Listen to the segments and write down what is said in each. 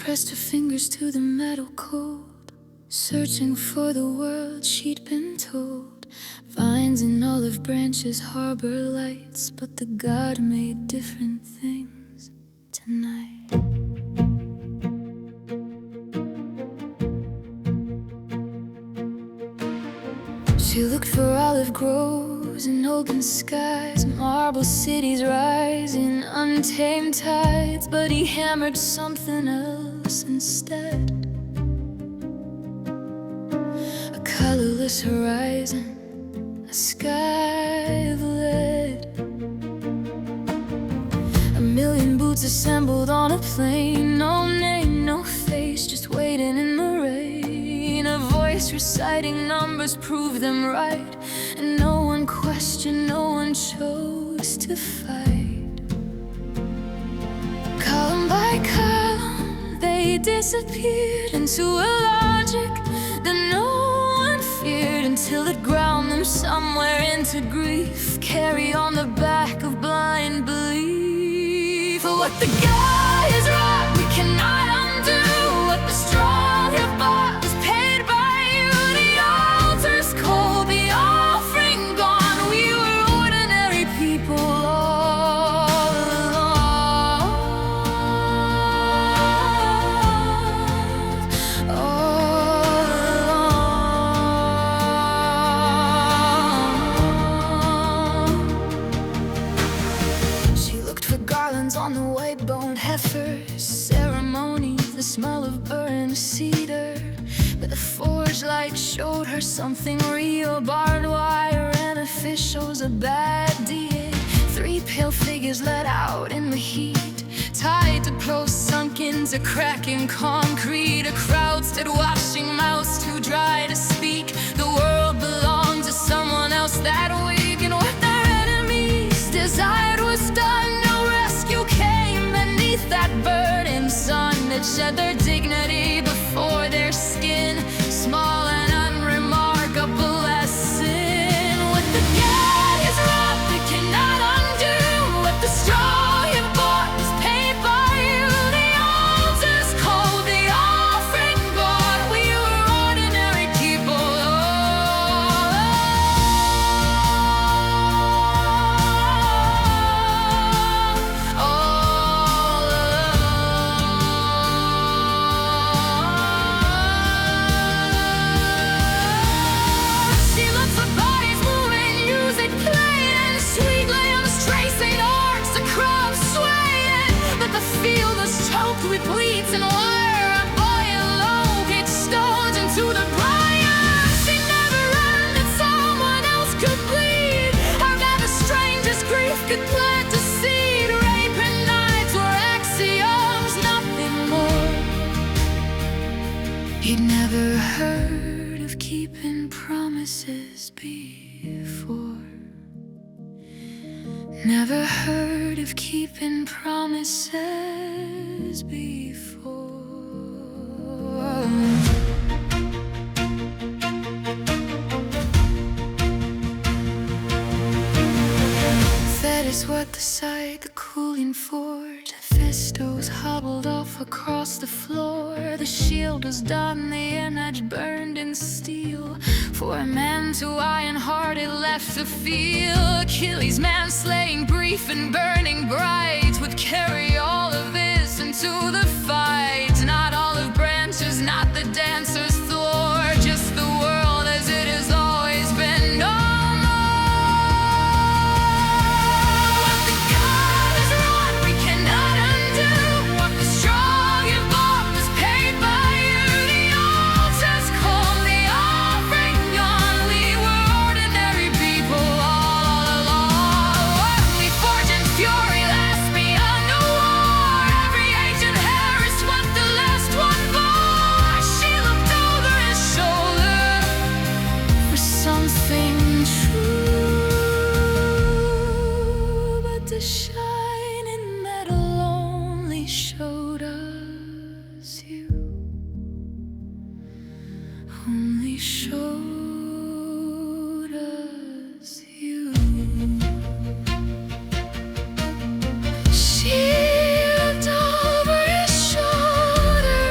pressed her fingers to the metal cold, searching for the world she'd been told. Vines and olive branches harbor lights, but the god made different things tonight. She looked for olive groves and open skies, marble cities rising, untamed tides. But he hammered something else instead. A colorless horizon, a sky of lead. A million boots assembled on a plane, no name, no face, just waiting in the rain. A voice reciting numbers proved them right, and no one questioned, no one chose to fight. Column by column, they disappeared into a logic that no one feared, until it ground them somewhere into grief. Carry on the back of blind belief. For what the guy is right, we cannot undo. What the strong have bought is paid by you. The altar's cold, the offering gone. We were ordinary people all along. All along. She looked for garlands on the white-boned heifers, ceremonies, the smell of burned cedar. But the forge light showed her something real. Barbed wire and officials, a bad deal. Three pale figures let out in the heat, tied to posts sunk into cracking concrete. A crowd stood watching, mouths too dry to speak. The world belonged to someone else that week, and what their enemies desired was done. No rescue came beneath that burning sun that shed their dignity before their skin. Small and unremarkable lesson. What the gag is rough, it cannot undo. What the straw you bought is paid by you. The altar's cold, the offering gone. We were ordinary people all She looked for bodies moving, music playing, and sweet lambs tracing arcs, the crowd swaying. But the field was choked with weeds and wire. A boy alone kicked stones into the briar. She never learned that someone else could bleed, or that a stranger's grief could plant a seed. Rape and knives were axioms, nothing more. He'd never heard of keeping promises before. Never heard of keeping promises before. Fed is what the sight, the cooling forge. Fistos hobbled off across the floor. The shield was done, the image burned in steel. For a man too iron-hearted left to feel. Achilles' man slaying brief and burning bright would carry all of this into the fight. Not olive branches, not the dancer's floor, just the world as it has always been. No more. What the god has wrought, we cannot undo. What the strong have bought was paid by you. The altar's cold, the offering gone. We were ordinary people all along. We forged in fury, last beyond the war. Every ancient hair is what the last one bore. She looked over his shoulder for something true, but the shining metal only showed us you. Only showed us you. She looked over his shoulder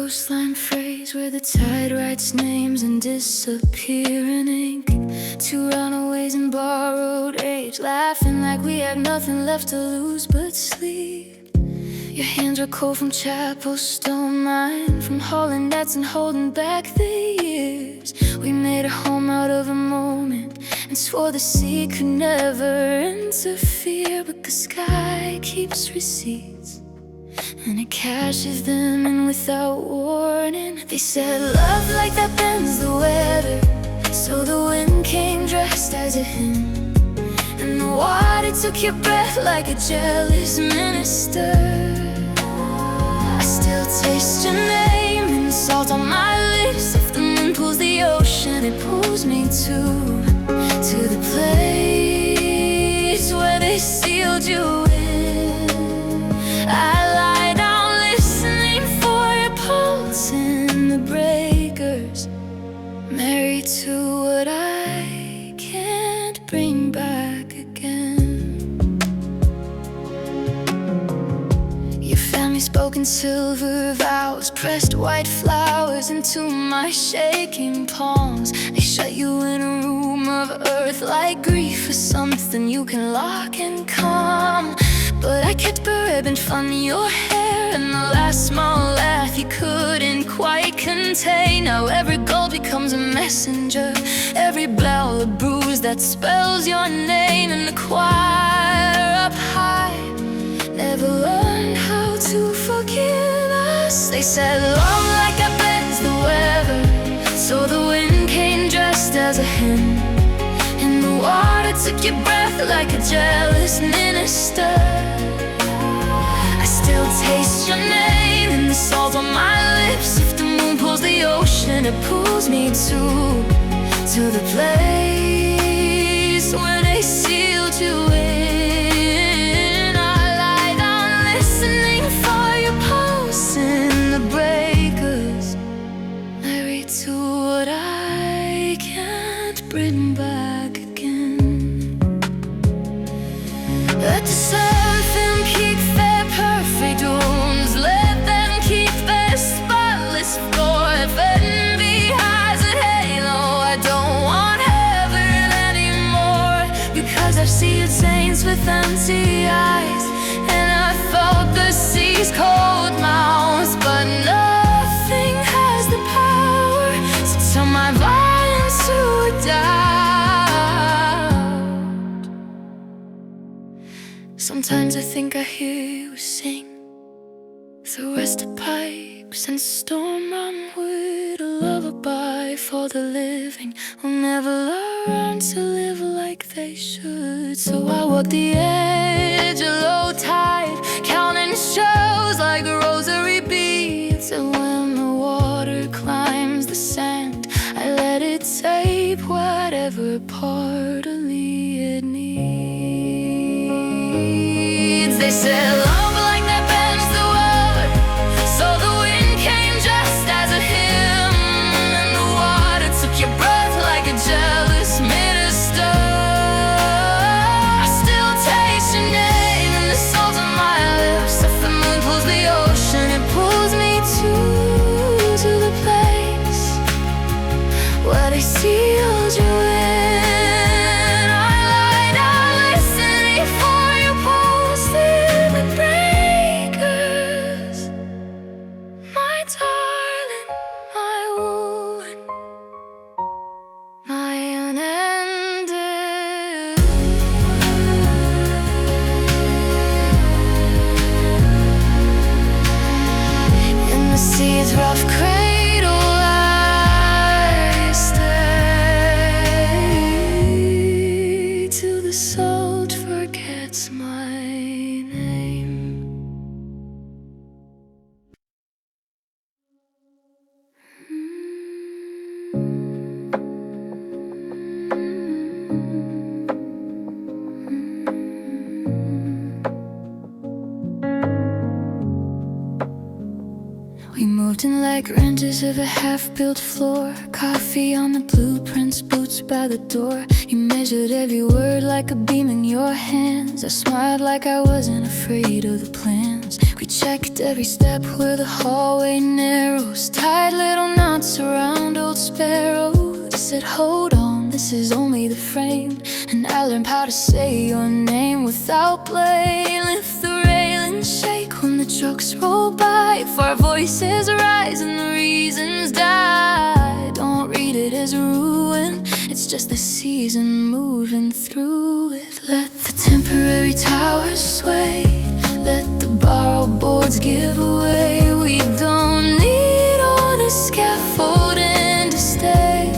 coastline phrase where the tide writes names and disappear in ink. Two runaways in borrowed age, laughing like we had nothing left to lose but sleep. Your hands were cold from chapel stone, mine from hauling nets and holding back the years. We made a home out of a moment and swore the sea could never interfere. But the sky keeps receipts and it cashes them in without warning. They said love like that bends the weather, so the wind came dressed as a hymn, and the water took your breath like a jealous minister. I still taste your name in the salt on my lips. If the wind pulls the ocean, it pulls me to the place where they sealed you in. I lie down listening for your pulse in the breakers, married to what I can't bring back again. Your family spoke in silver vows, pressed white flowers into my shaking palms. They shut you in a room of earth like grief is something you can lock and calm. But I kept a ribbon from your hair and the last small laugh you couldn't quite contain. Now every goal becomes a messenger, every bell a bruise that spells your name. And the choir up high never learned how to forgive us. They said love like that bends the weather, so the wind came dressed as a hymn, and the water took your breath like a jealous minister. I still taste your name in the salt on my lips. If the moon pulls the ocean, it pulls me to the place where they sealed you in. I lie down listening for your pulse in the breakers, married to what I can't bring back again. Let the seraphim keep their perfect wounds, let them keep their spotless floor. If envy has a halo, I don't want heaven anymore, because I've seen saints with empty eyes, and I felt the sea's cold mouths. But nothing has the power to turn my violence to a doubt. Sometimes I think I hear you sing through rusted pipes and storm onward, a lullaby for the living who never learn to live like they should. So I walk the edge of low tide, counting shells like rosary beads, and when the water climbs the sand, I let it tape whatever part of me it needs. They said love like that bends the world, so the wind came just as a hymn, and the water took your breath like a jealous minister. I still taste your name in the salt of my lips. If the moon pulls the ocean, it pulls me to the place where they sealed you in. I lie down listening for your pulse in the breakers, my darling, my woman, my unending. In the sea's rough cradle I stay, till the salt forgets my name. We moved in like renters of a half-built floor, coffee on the blueprints, boots by the door. You measured every word like a beam in your hands. I smiled like I wasn't afraid of the plans. We checked every step where the hallway narrows, tied little knots around old sparrows. Said, hold on, this is only the frame. And I learned how to say your name without blame. Lift the railing, shake when the trucks roll by. If our voices rise and the reasons die, don't read it as ruin, it's just the season moving through it. Let the temporary towers sway, let the borrowed boards give away. We don't need all the scaffolding to stay.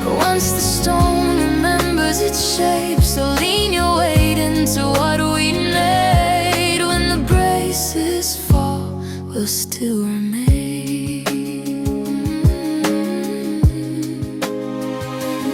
Once the stone remembers its shape, so lean your weight into what we made. When the braces fall, we'll still remain.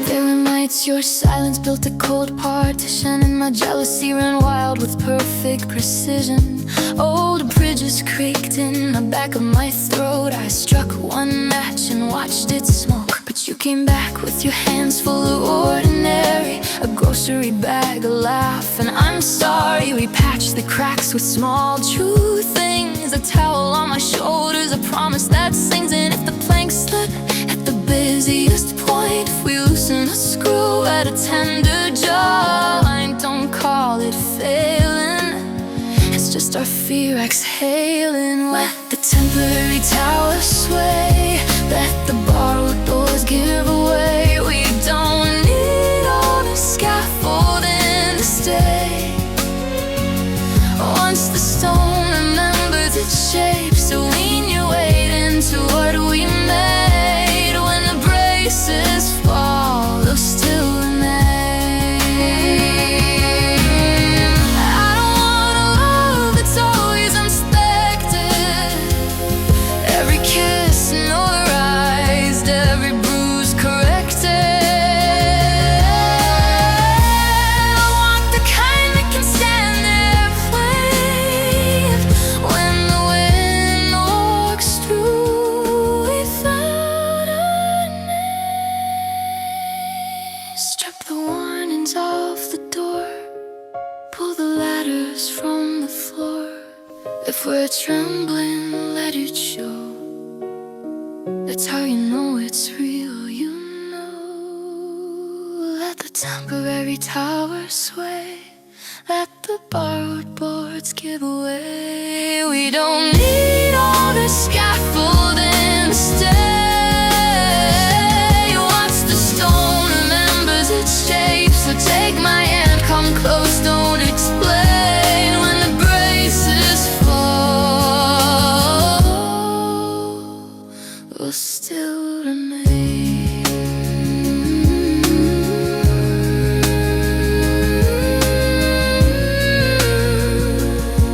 There were nights your silence built a cold partition, and my jealousy ran wild with perfect precision. Old bridges creaked in the back of my throat. I struck one match and watched it smoke. But you came back with your hands full of ordinary, a grocery bag, a laugh, and I'm sorry. We patched the cracks with small true things, a towel on my shoulders, a promise that sings. And if the planks slip at the busiest point, if we loosen a screw at a tender jawline, don't call it failing, it's just our fear exhaling. Let the temporary tower sway, let the borrowed doors give away. We don't need all the scaffolding to stay. Once the stone remembers its shape, so lean your weight into what we made. When the braces fall, they'll still remain. I don't want a love that's always unexpected, every kiss notarized, every bruise corrected. I want the kind that can stand their wave when the wind walks through. We found our name. Strip the warnings off the door, pull the ladders from the floor. If we're trembling, let it show. That's how you know it's real, you know. Let the temporary tower sway, let the borrowed boards give away. We don't need all the scaffolding to stay. Once the stone remembers its shape, so take my hand, come close, don't explain. When the braces fall, we'll still remain.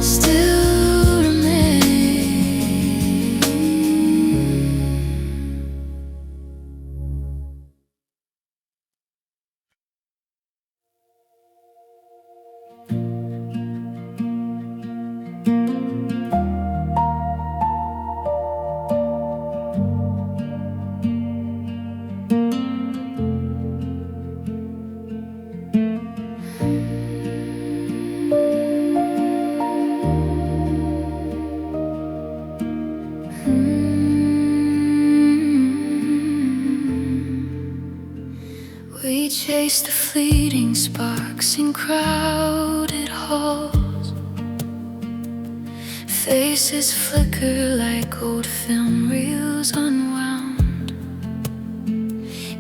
Still remain. We chase the fleeting sparks in crowded halls. Faces flicker like old film reels unwound.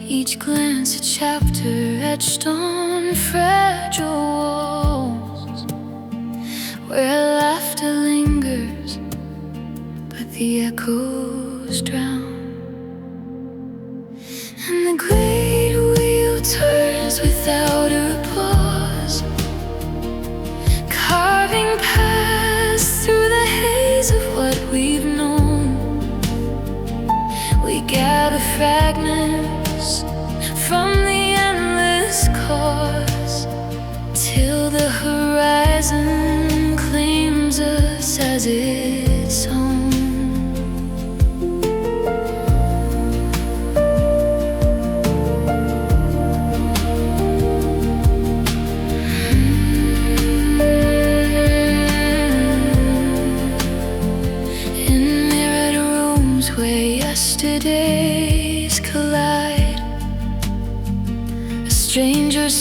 Each glance a chapter etched on fragile walls, where laughter lingers, but the echoes drown. And the great wheel turns without a pause, carving paths through the haze of what we've known. We gather fragments from the endless cause, till the horizon claims us as its own.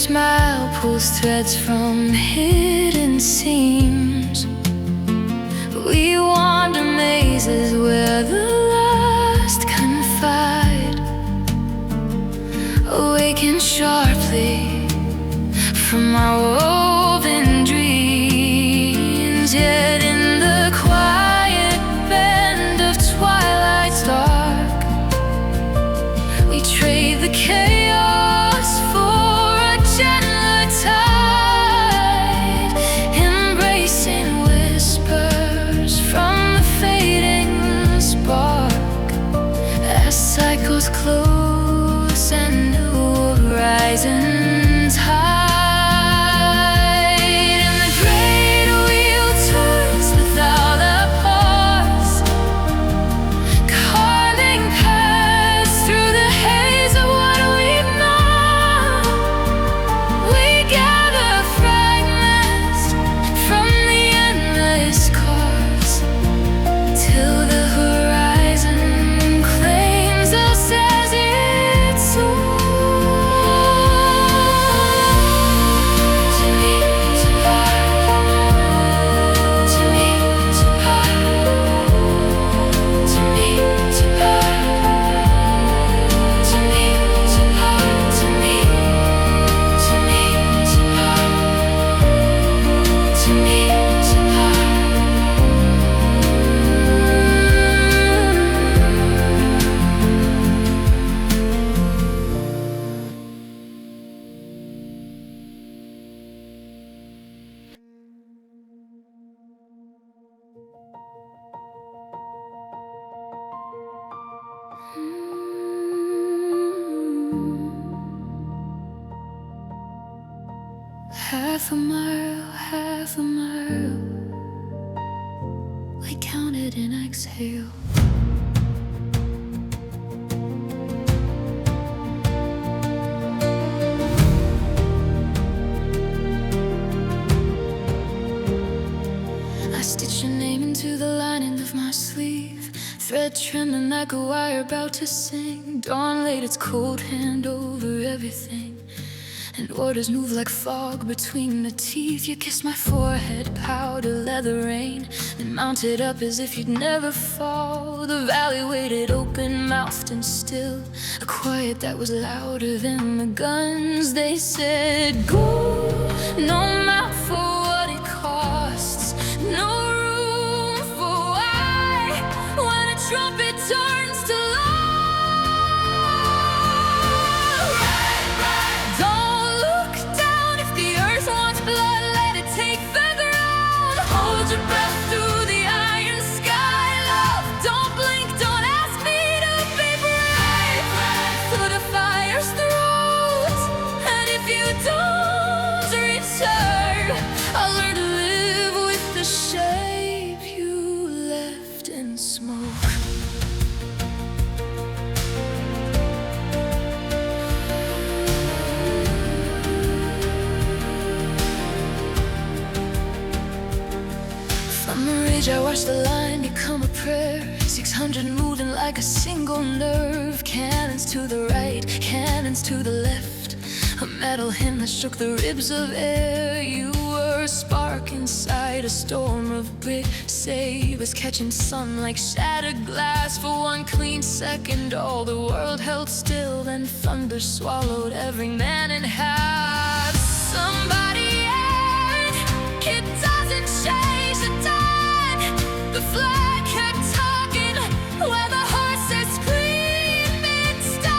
smile pulls threads from hidden seams. We wander mazes where the lost confide, awaken sharply from our woven dreams. Yet in the quiet bend of twilight's dark, we trade the chaos for a gentler tide, embracing whispers from the fading spark. As cycles close and new horizons hide. Half a mile, we counted in exhale. I stitch your name into the lining of my sleeve, thread trembling like a wire about to sing. Dawn laid its cold hand over everything, and orders move like fog between the teeth. You kissed my forehead, powder leather rain, and mounted up as if you'd never fall. The valley waited open-mouthed and still, a quiet that was louder than the guns. They said, go, no mouth for what it costs, no room for why. When a trumpet turns to life, I watched the line become a prayer, 600 moving like a single nerve. Cannons to the right, cannons to the left, a metal hymn that shook the ribs of air. You were a spark inside a storm of brick sabers, catching sun like shattered glass. For one clean second all the world held still, then thunder swallowed every man in half. Somebody erred, it doesn't change the time. The flag kept talking where the horses screaming stop.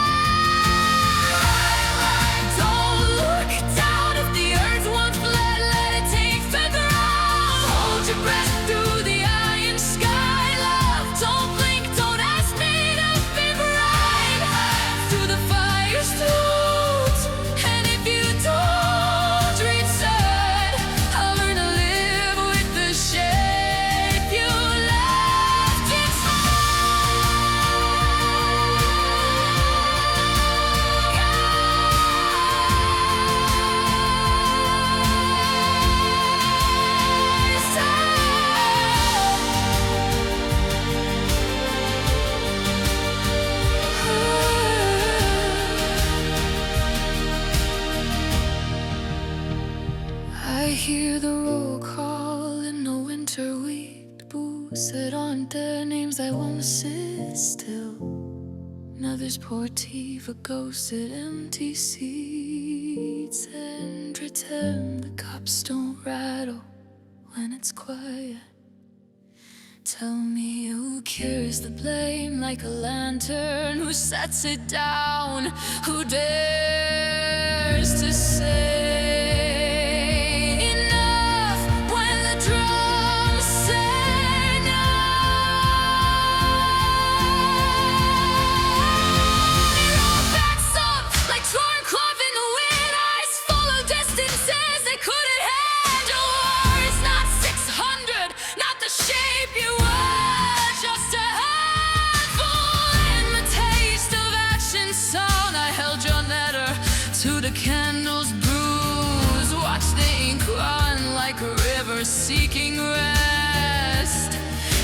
Don't look down if the earth won't flood, let it take further on. Hold your breath through the iron sky, love. Don't blink, don't ask me to be bright. Through the fire's throat, and if you don't I hear the roll call in the winter wheat booths that aren't their names. I won't sit still. Others pour tea for ghosted empty seats and pretend the cops don't rattle when it's quiet. Tell me who carries the blame like a lantern, who sets it down, who dares to say enough when the drums say no. It all backs up like torn cloth in the wind, eyes full of distances they couldn't handle. War is not 600, not the shape you were, just a handful. In the taste of action sound, I held your letter to the candle's bruise. Watch the ink run like a river seeking rest.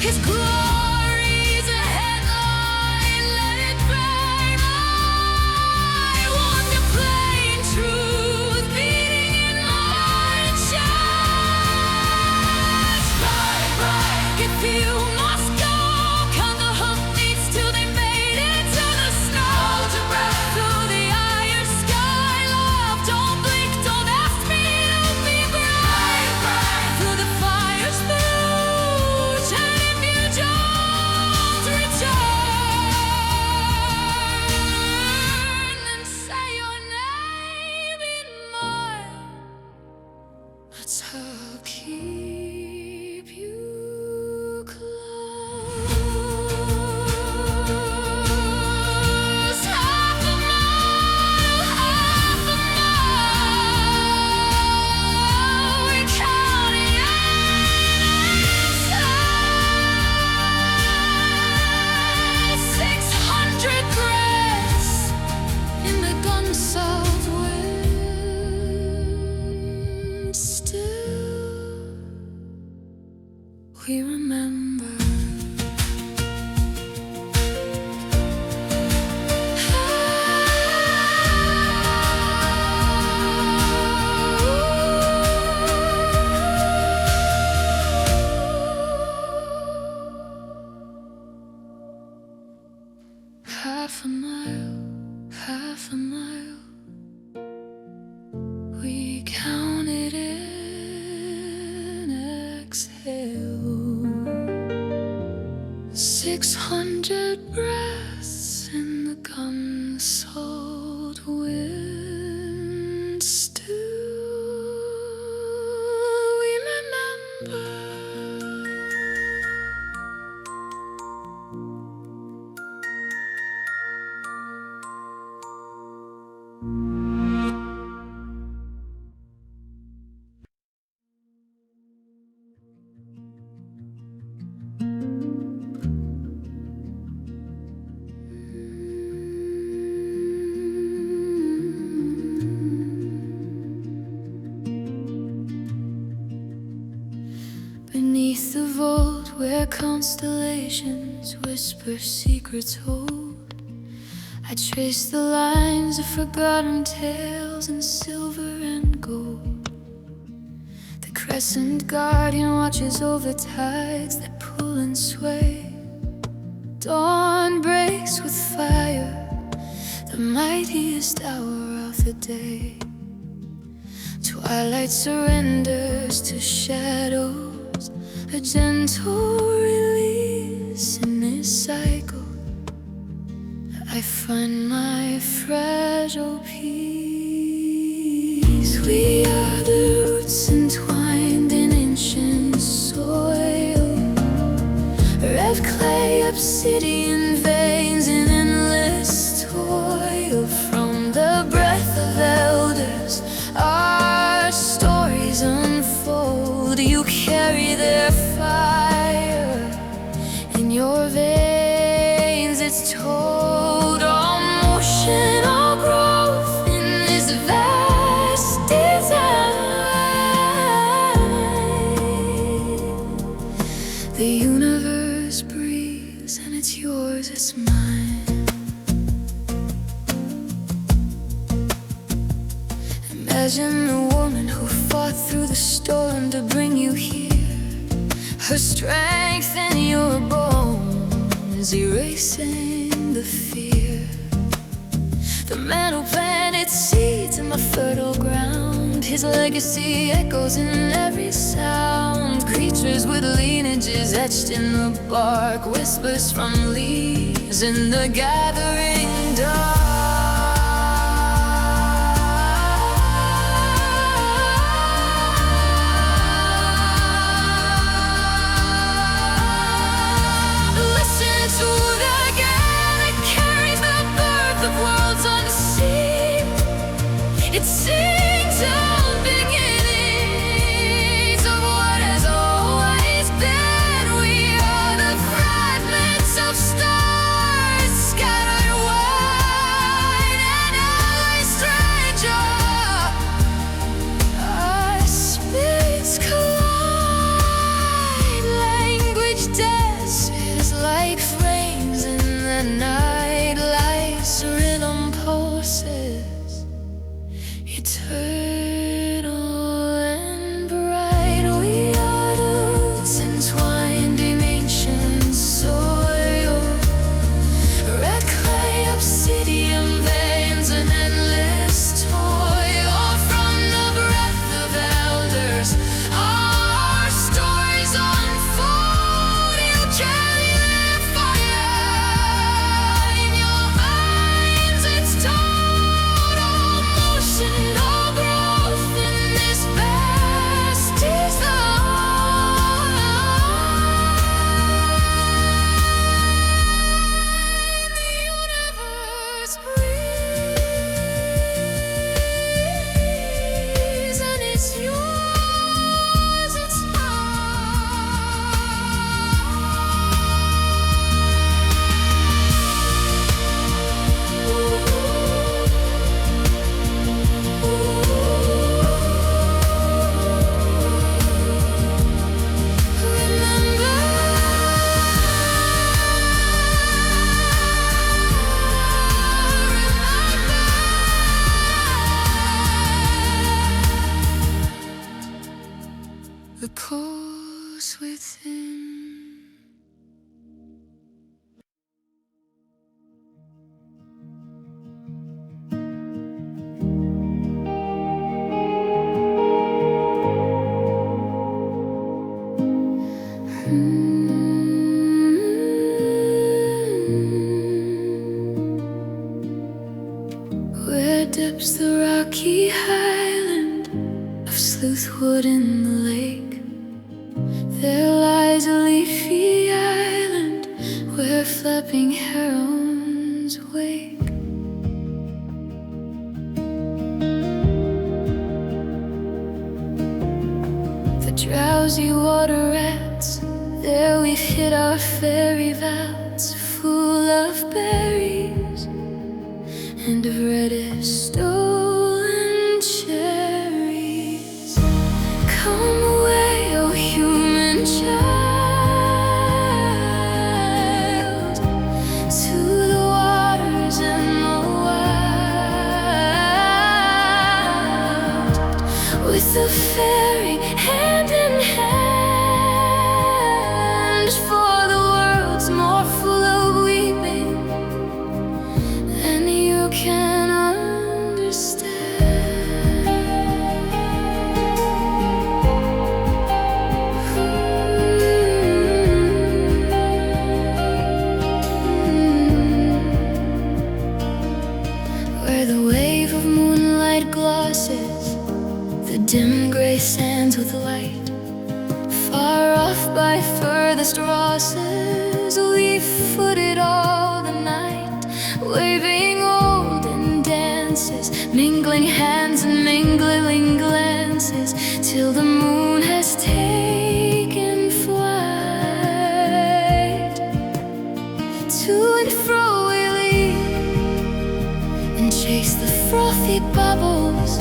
His glory's a headline, let it burn. I want the plain truth beating in my chest. Right, if you must go, count the hoofbeats till they made it to the snow. Hold your breath through the iron sky, love, don't blink, don't ask me to be bright. Through the fire's blue, and if you don't return, then say your name in mine. That's how I'll keep you close. Half a mile, we're counting inside. 600 breaths in the gun south wind. Still, we remember. Half a mile, we counted in exhale. 600 breaths in the gun-soiled wind. Still, we remember. Beneath the vault where constellations whisper secrets hold, I trace the lines of forgotten tales in silver and gold. The crescent guardian watches over tides that pull and sway. Dawn breaks with fire, the mightiest hour of the day. Twilight surrenders to shadows, a gentle release in this cycle. I find my fragile peace. We are the roots entwined in ancient soil, red clay, obsidian veins in endless toil. From the breath of elders, our stories unfold. You carry their fire in your veins, it's told. All motion, all growth in this vast design. Her strength in your bones, erasing the fear. The man who planted seeds in my fertile ground, his legacy echoes in every sound. Creatures with lineages etched in the bark, whispers from leaves in the gathering dark. It sings out beginnings of what has always been. We are the fragments of stars scattered wide, and every stranger, our spirits collide. Language dances like flames in the night. Life's rhythm pulses, eternal and bright. We are roots entwined in ancient soil, red clay, obsidian veins, an endless toil. From the breath of elders, our stories unfold. You carry their fire in your veins. It's total motion. The course within. Where dips the rocky highland of Sleuthwood in the lake, there lies a leafy island where flapping herons wake. The drowsy water rats, there we've hid our fairy vats, full of berries and of reddish stolen cherries. Come away, oh human child, to the waters and the wild, with the fairy hand in hand. For the world's more full of weeping than you can understand. Where the wave of moonlight glosses the dim gray sands with light, far off by furthest Rosses, we footed all the night, waving olden dances, mingling hands and mingling glances, till the moon has taken flight. To and fro we leap and chase the frothy bubbles,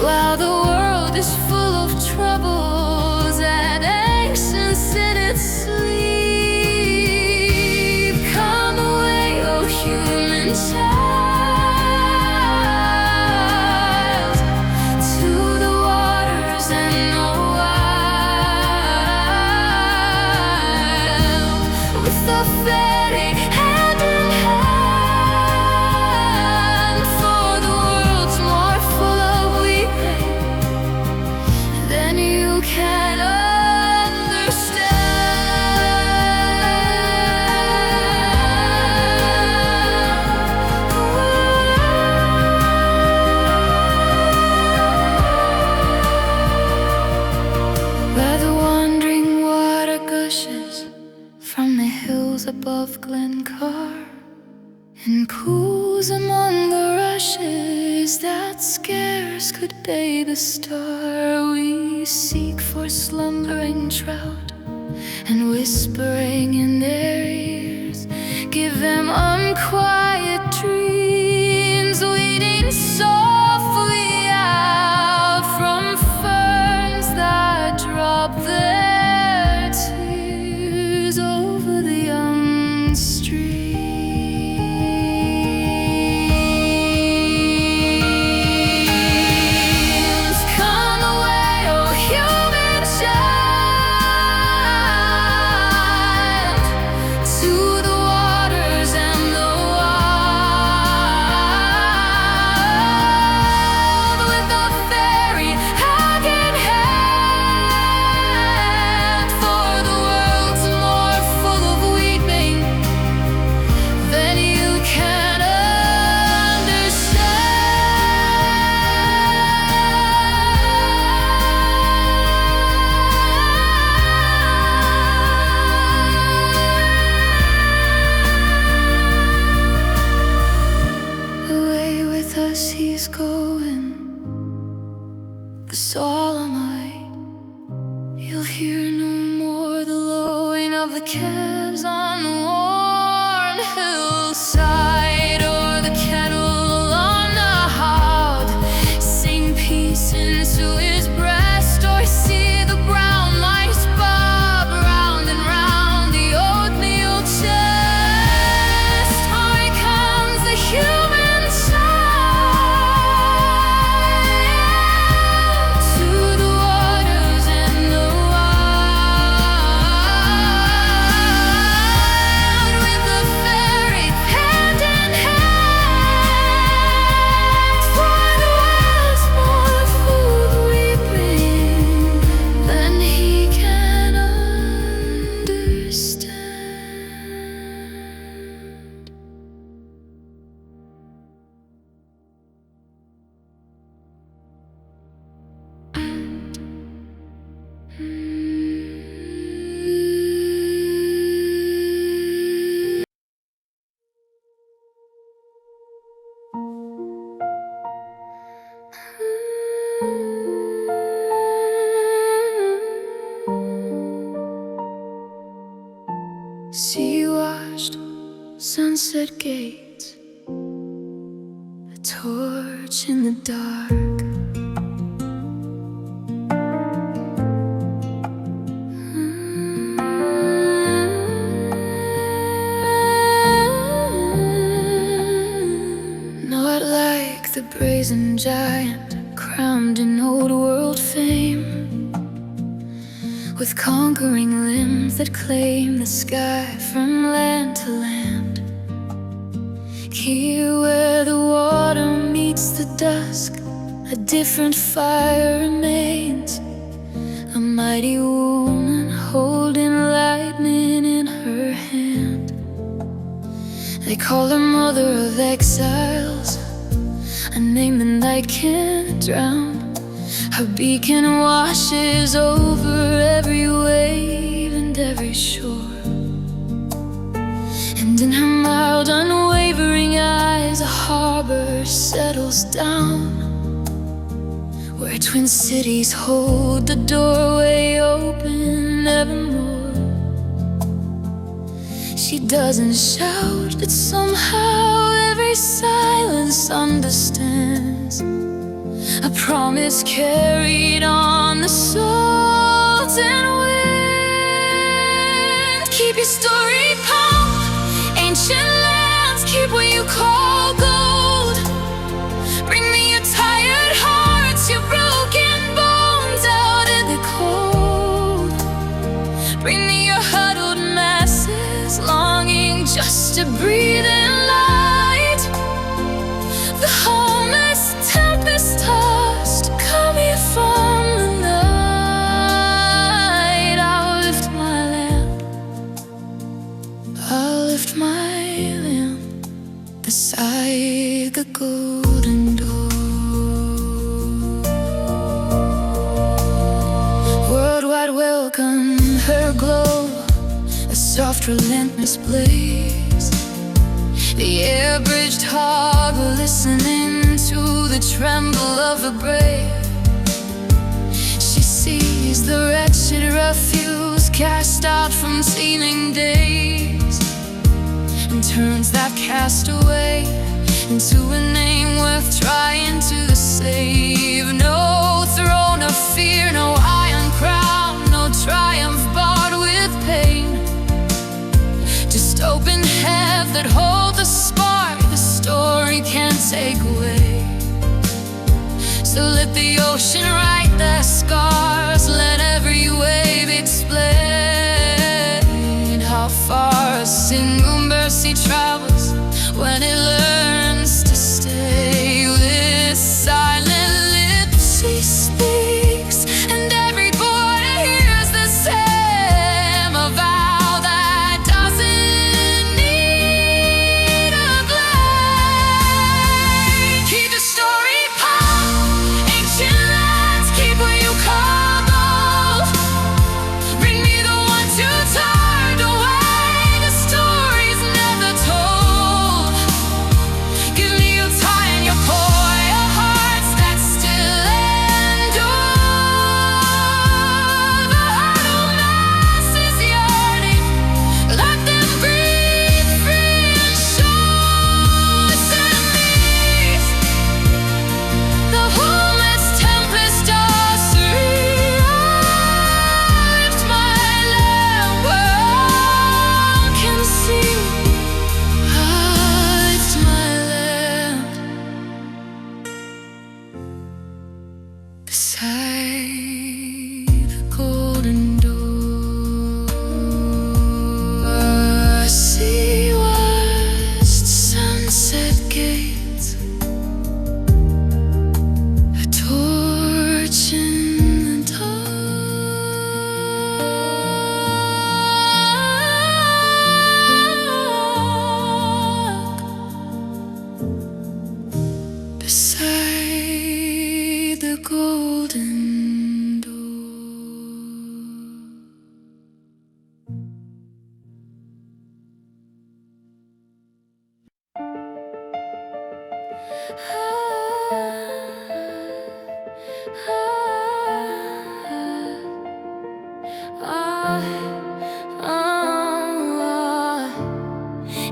while the world is full of troubles and anxious in its sleep. Come away, oh human child, to the waters and the wild. of Glencar, in pools among the rushes that scarce could bathe a star, we seek for slumbering trout, and whispering in their ears, give them unquiet dreams, weeding softly out from ferns that drop their tears over the young streams. Come away, oh human child, to the waters and the wild, with the fairy hand in hand, for the world's more full of weeping than you can understand. Away with us he's going, the solemnite. You'll hear no more the lowing of the calves on the worn hillside, or the kettle on the hob sing peace into his breast, or see the brown mice bob round and round the oatmeal chest. For he comes the human child, to the waters and the wild, with the fairy hand in hand, for the world's more full of weeping than he can understand. Sea-washed sunset gates, a torch in the dark. Not like the brazen giant crowned in old world fame, with conquering limbs that claim the sky from land to land. Here where the water meets the dusk, a different fire remains, a mighty woman holding lightning in her hand. They call her mother of exiles, a name the night can't drown. Her beacon washes over every wave and every shore, and in her mild, unwavering eyes a harbor settles down, where twin cities hold the doorway open evermore. She doesn't shout, but somehow every silence understands, a promise carried on the salt and wind. Keep your story calm, ancient lands, keep what you call gold. Bring me your tired hearts, your broken bones out in the cold. Bring me your huddled masses, longing just to breathe in light. The homeless tempest tossed, come here from the night. I'll lift my lamp, I'll lift my lamp beside the golden door. soft, relentless blaze. The air-bridged harbor, listening to the tremble of a brave. She sees the wretched refuse cast out from teeming days, and turns that castaway into a name worth trying to save. No throne of fear, no iron crown, no triumph bought with pain. Just open heaven that hold the spark the story can't take away. So let the ocean write their scars, let every wave explain how far a single mercy travels when it learns to stay. With silent lips she speaks, and every boy hears the same, a vow that doesn't need a blade. Keep the story pop, ancient lands, keep what you call gold. Bring me the ones who turned away, the stories never told. Give me your time and your pour, your hearts that still endure. The idle mass is yearning, let them breathe free and show enemies. The homeless tempest does revive my land where all can see. Hides my land beside the golden door. See west sunset gate, a torch in the dark, beside the golden door.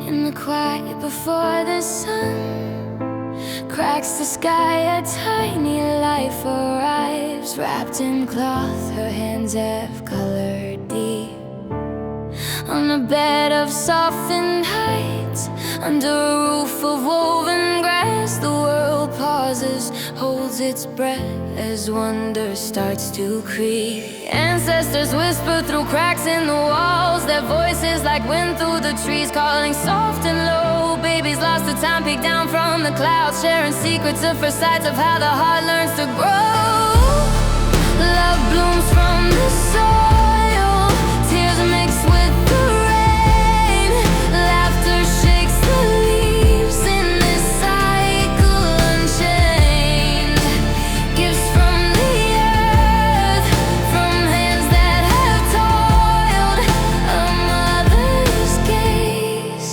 In the quiet before the sun cracks the sky, a tiny life arrives, wrapped in cloth, her hands have colored deep. On a bed of softened heights, under a roof of woven grass, the world pauses, holds its breath as wonder starts to creep. Ancestors whisper through cracks in the walls, their voices like wind through the trees, calling soft and low. Babies lost to time, peek down from the clouds, sharing secrets of first sights of how the heart learns to grow. Love blooms from the soil, tears mix with the rain, laughter shakes the leaves in this cycle unchained. Gifts from the earth, from hands that have toiled, a mother's gaze,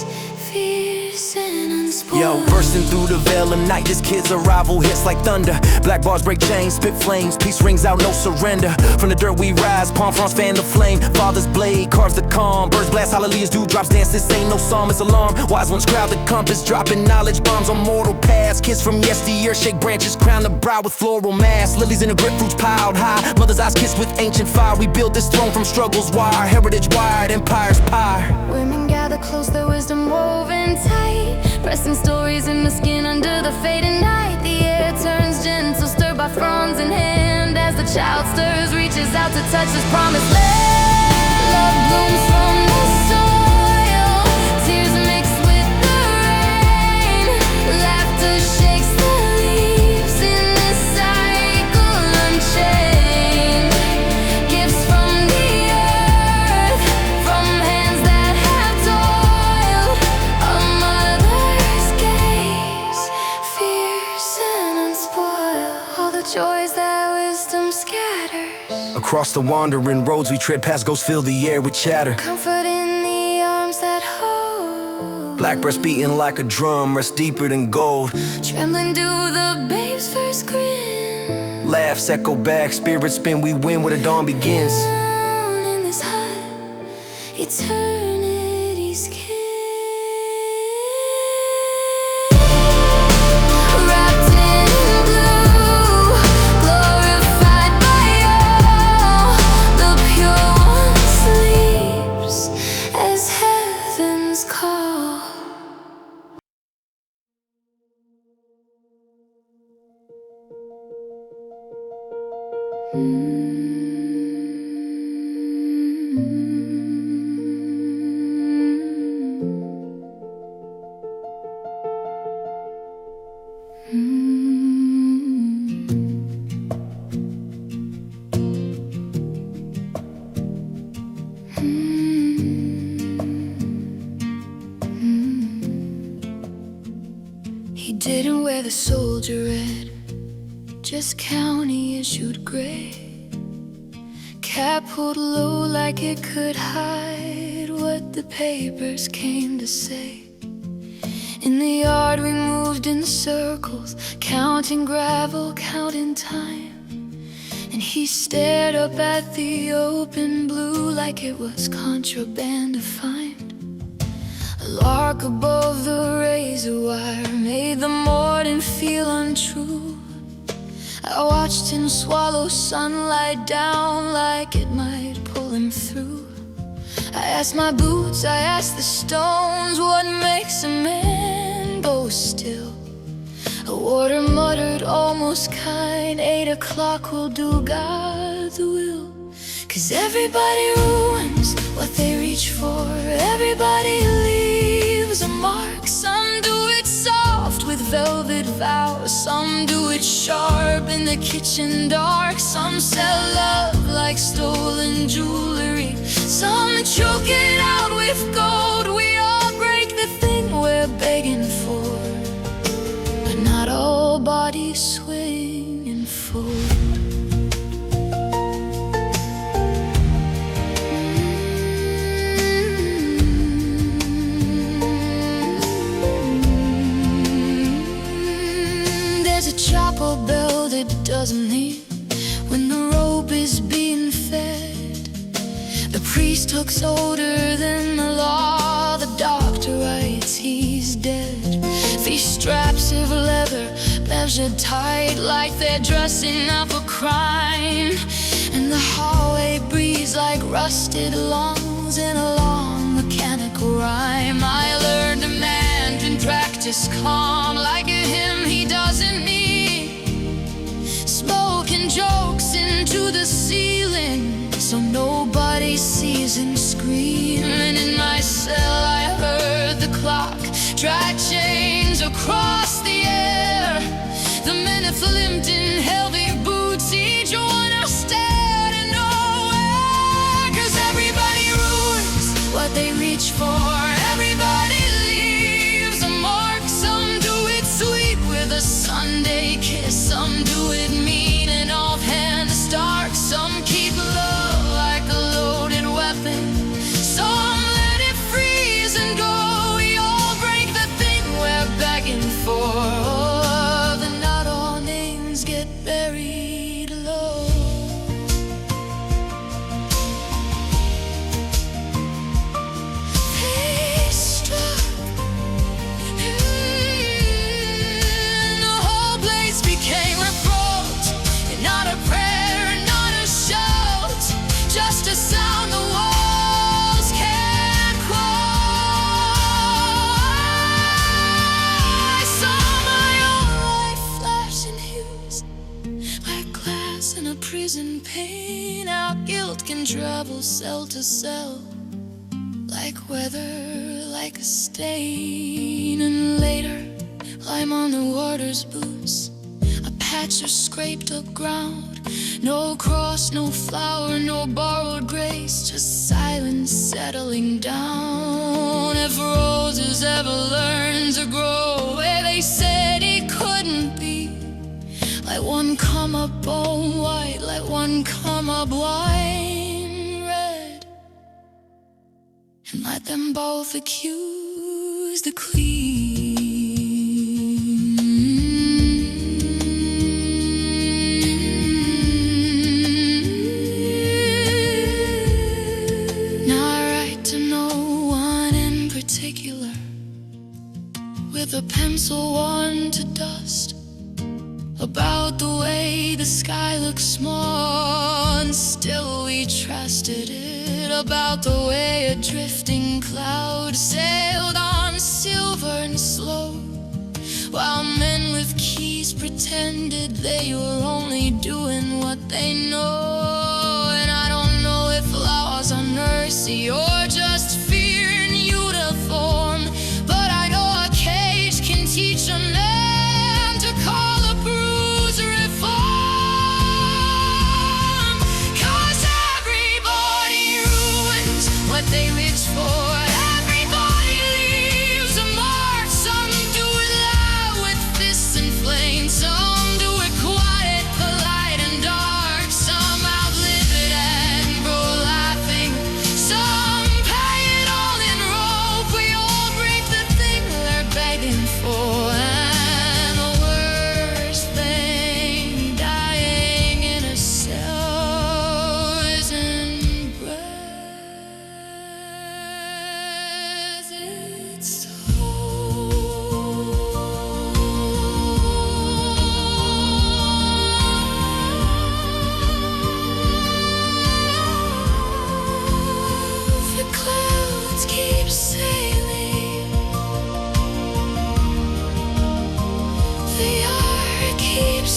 fierce and unspoiled. Yo, bursting through the veil of night, this kid's arrival hits like thunder. Black bars break chains, spit flames, peace rings out, no surrender. From the dirt we rise, palm fronds fan the flame. Father's blade carves the calm, birds blast hallelujahs, dewdrops dance. This ain't no psalm, it's alarm. Wise ones crowd the compass, dropping knowledge bombs on mortal paths. Kiss from yesteryear, shake branches, crown the brow with floral mass. Lilies in the grapefruits piled high, mother's eyes kissed with ancient fire. We build this throne from struggles wire, heritage wired, empire's pyre. Women gather close, their wisdom woven tight, pressing stories in the skin under the fading night. The air turns gentle, stirred by fronds in hand, as the child stirs, reaches out to touch his promised land. Love blooms from the soil, tears mixed with the rain, laughter shakes the leaves in this cycle unchained. Gifts from the earth, from hands that have toiled, a mother's gaze, fierce and unspoiled. All the joys that wisdom scatters, Across the wandering roads we tread past, ghosts fill the air with chatter. comfort in the Black breast beating like a drum, rest deeper than gold. Trembling do the babe's first grin. Laughs echo back, spirits spin, we win where the dawn begins. Down in this hut, eternity's kiss. Wrapped in blue, glorified by all, the pure one sleeps as heaven's call. He didn't wear the soldier red, just county issued gray. Cap pulled low like it could hide what the papers came to say. In the yard we moved in circles, counting gravel, counting time. And he stared up at the open blue like it was contraband to find. A lark above the razor wire made the morning feel untrue. I watched him swallow sunlight down like it might pull him through. I asked my boots, I asked the stones, what makes a man boast still? A warder muttered, almost kind, 8 o'clock will do God's will. 'Cause everybody ruins what they reach for, everybody leaves a mark. Some do it soft with velvet vows, some do it sharp in the kitchen dark. Some sell love like stolen jewelry, some choke it out with gold. We all break the thing we're begging for, but not all bodies swing and fold. There's a chapel bell that doesn't ring when the rope is being fed. The priest looks older than the law, the doctor writes he's dead. These straps of leather measured tight like they're dressing up a crime. And the hallway breathes like rusted lungs in a long mechanical rhyme. I learned a man can practice calm like a hymn he doesn't need. Smoking jokes into the ceiling so nobody sees him scream. And in my cell I heard the clock drag chains across the air. The minutes limped in heavy boots, each one a stare to nowhere. 'Cause everybody ruins what they reach for, everybody leaves a mark. Some do it sweet with a Sunday kiss, some do it mean and offhand stark. Some keep love like a loaded weapon, some let it freeze and go. We all break the thing we're begging for, then not all names get buried low. They struck, and the whole place became reproach, and not a prayer and not a shout, just a sound the walls can't quote. I saw my own life flash in hues like glass in a prison pane. Our guilt can travel cell to cell like weather, like a stain. And later, lime on the water's boots, a patch of scraped up ground. No cross, no flower, no borrowed grace, just silence settling down. If roses ever learn to grow where they said he couldn't be, like one come up bone white, like one come up wine red, and let them both accuse use the clean. Now I write to no one in particular, with a pencil worn to dust, about the way the sky looks small and still we trusted it, about the way a drifting cloud sailed on silver and slow, while men with keys pretended they were only doing what they know. And I don't know if laws are mercy or just fear in uniform, but I know a cage can teach a man to call a bruise reform. 'Cause everybody ruins what they wish for. Everybody leaves a mark. Some do it loud with fists and flames. Some do it quiet, polite and dark. Some outlive it and grow laughing. Some pay it all in rope. We all break the thing they're begging for. And the worst thing, dying in a cell, isn't breath, it's the clouds keep sailing, the art keeps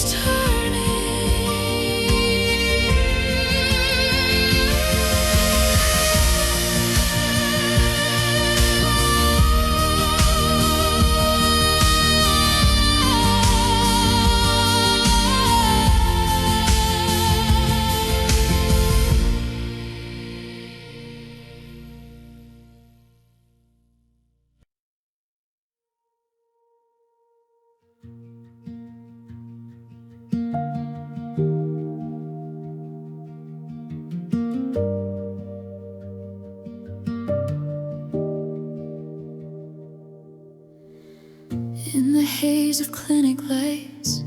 in the haze of clinic lights.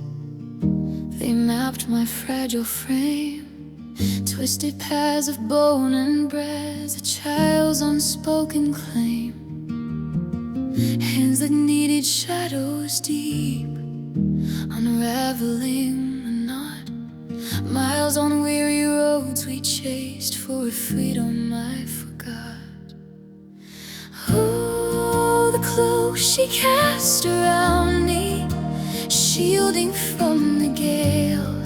They mapped my fragile frame, twisted paths of bone and breath, a child's unspoken claim. Hands that needed shadows deep, unraveling the knot. Miles on weary roads we chased for a freedom I forgot. Oh, the cloak she cast around me, shielding from the gale.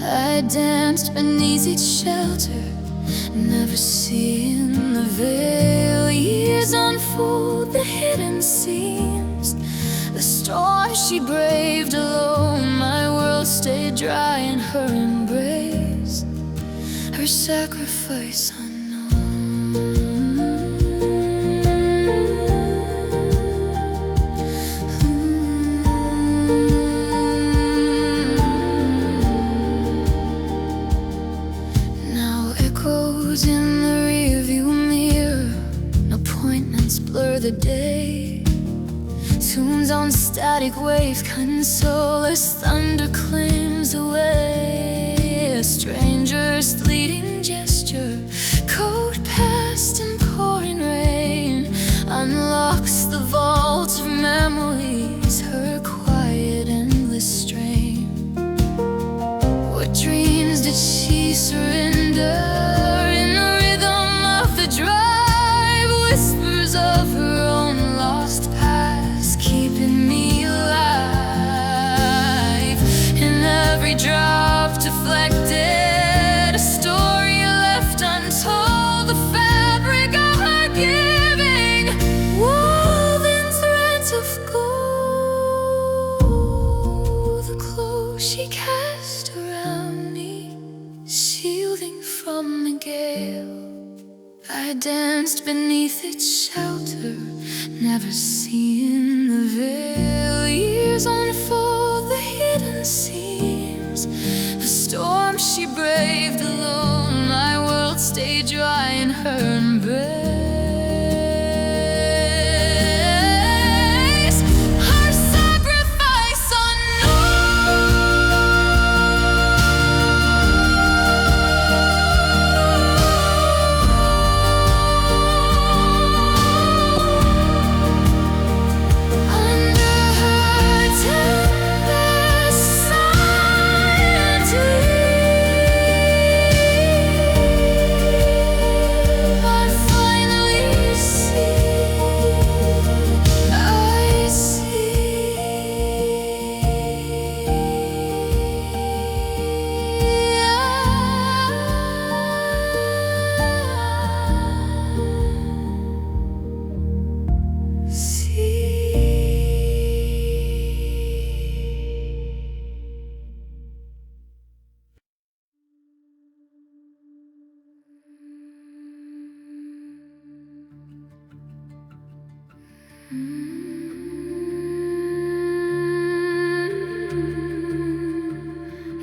I danced beneath its shelter, never seeing the veil. Years unfold the hidden seams, the storm she braved alone. My world stayed dry in her embrace, her sacrifice unknown. In the rearview mirror, appointments blur the day. Tunes on static wave console as thunder claims away. A stranger's fleeting gesture, coat past and pouring rain, unlocks the vault of memories, her quiet endless strain. What dreams did she surrender? Drive whispers of her own lost past, keeping me alive. In every drop deflected, a story left untold, the fabric of her giving, woven threads of gold. The clothes she cast around me, shielding from the gale. I danced beneath its shelter, never seeing the veil. Years unfold the hidden seams, the storm she braved alone. My world stayed dry in her embrace.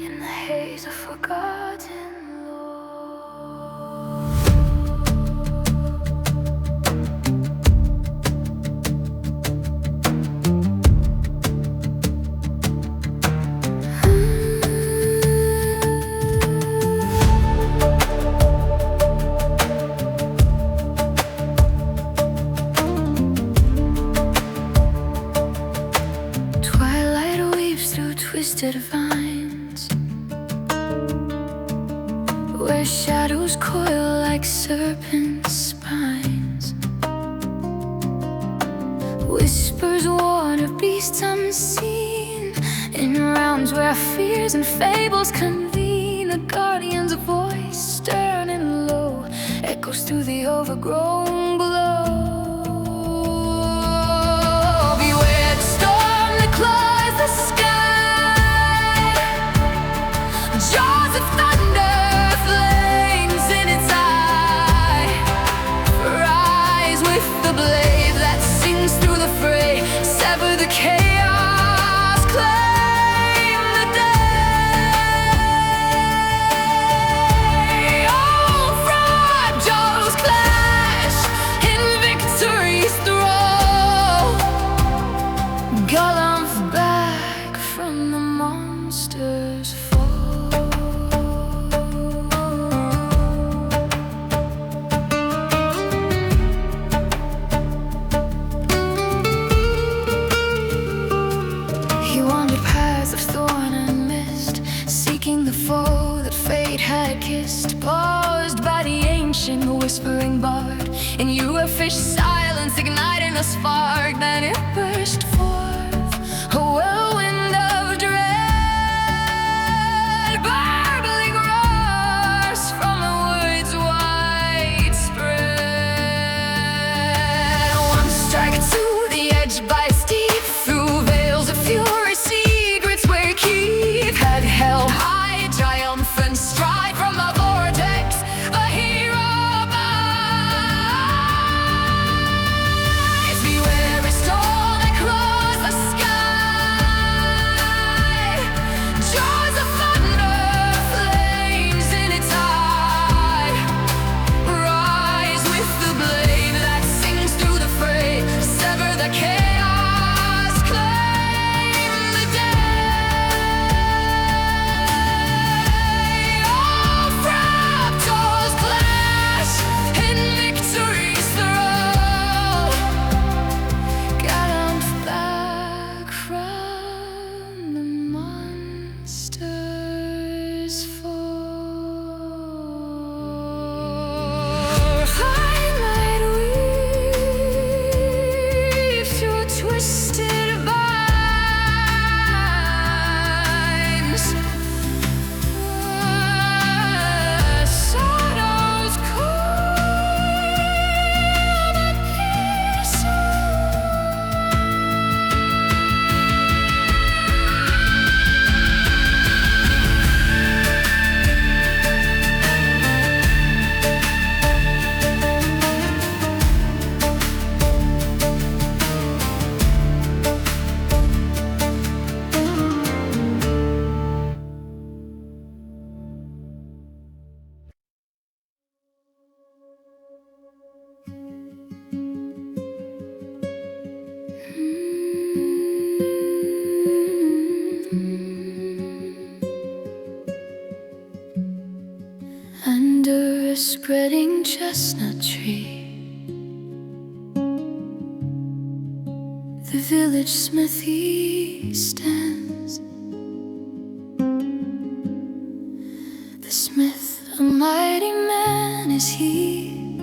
In the haze of forgotten lore. Twilight weaves through twisted vines, where shadows coil like serpent spines. Whispers warn of beasts unseen, in realms where fears and fables convene. A guardian's voice, stern and low, echoes through the overgrown below. Beware the storm that claws the sky, jaws of thunder, flames in its eye. Rise with the blade that sings through the fray, sever the chaos, claim the day. All fragile clash in victory's throw, gallant back from the monster's fall. He wandered paths of thorn and mist, seeking the foe that fate had kissed. Paused by the ancient whispering bard, in you a fish silence igniting a spark. Then it burst forth, a whirlwind of dread, barbling roars from the woods widespread. One strike to the edge by steep, through veils of fury, secrets where keep had held high, triumphant stride from the vortex, a hero abides. Beware a storm that claws the sky, jaws of thunder, flames in its eye. Rise with the blade that sings through the fray, sever the chaos, claim the day. All fractals clash in victory's throw, gallant back from the monster's fall. Twilight weaves through twisted vines, shadows cold but piercing. Under a spreading chestnut tree, the village smithy stands. The smith, a mighty man is he,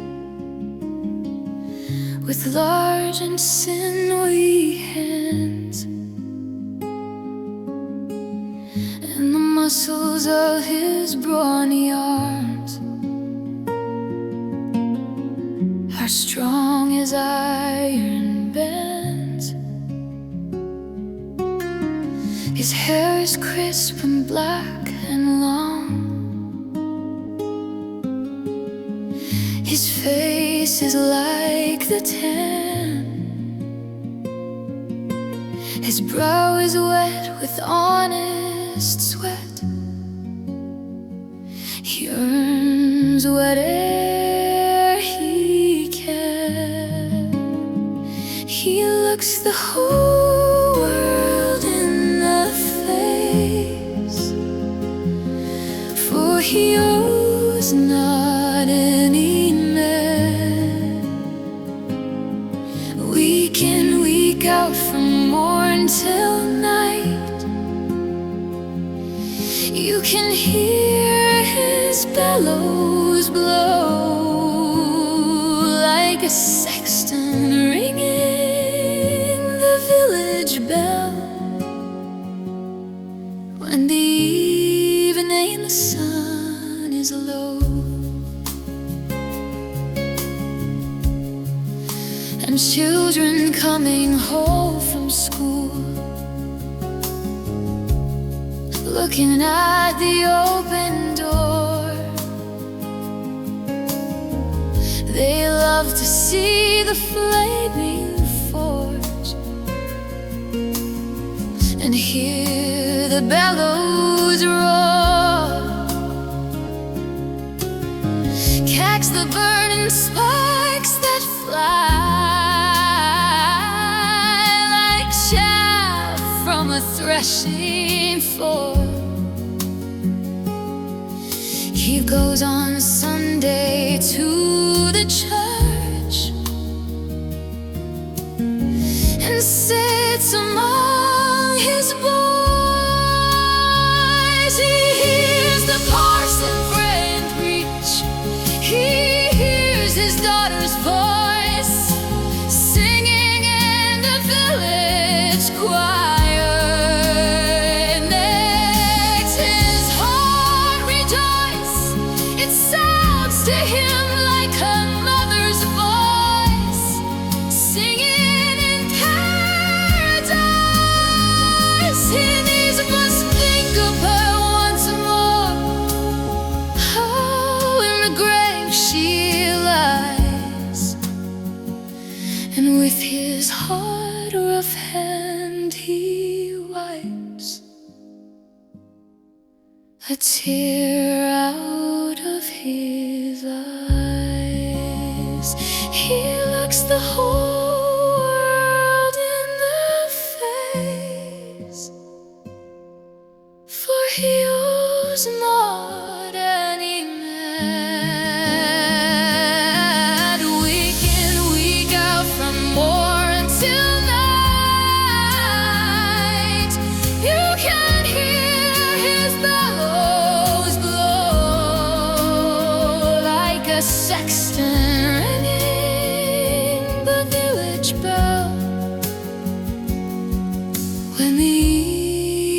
with large and sinewy hands, and the muscles of his brawny arms are strong as iron bands. His hair is crisp and black and long, his face is like the tan His brow is wet with honest sweat. He earns whate'er he can. He looks the whole world in the face, for he owes not any man. Week in, week out, from morn till night, you can hear his bellows blow like a sexton ringing the village bell. When the evening the sun is low, and children coming home from school, looking at the open door, they love to see the flaming forge and hear the bellows roar, catch the burning sparks that fly like chaff from a threshing floor. He goes on Sunday to the church and sits among his boys. He hears the parson pray and preach. He hears his daughter's voice singing in the village choir. To him like a mother's voice, singing in paradise. His knees must think of her once more. Oh, in the grave she lies, and with his hard rough hand he wipes a tear out of his eyes. He looks the whole world in the face, for he owes not any man. Week in, week out, from morn till night, you can hear his bellows blow like a sexton ringing the village bell. When the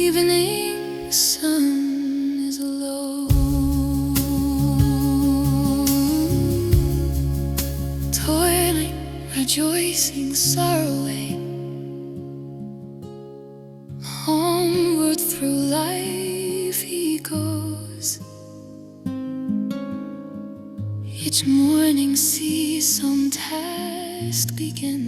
evening sun is low, toiling, rejoicing, sorrowing, homeward through life he goes. Each morning sees some task begin,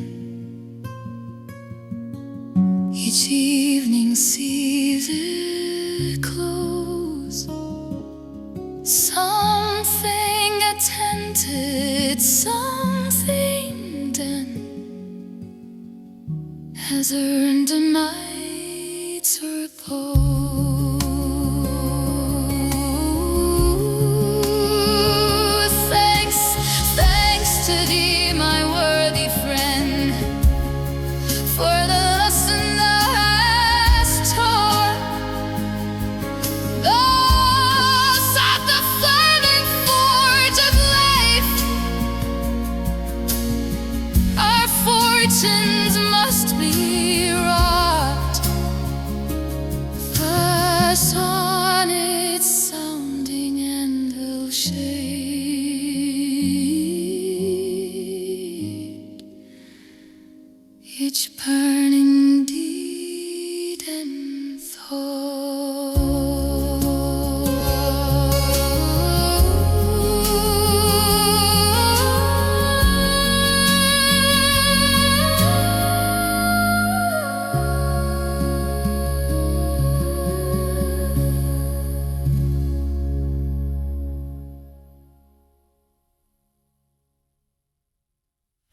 each evening sees it close. Something attended, something done, has earned a night's repose. Thanks to thee, my worthy friend, for the lesson thou hast taught. Thus at the flaming forge of life, our fortunes must be wrought. Thus on its sounding anvil shade, each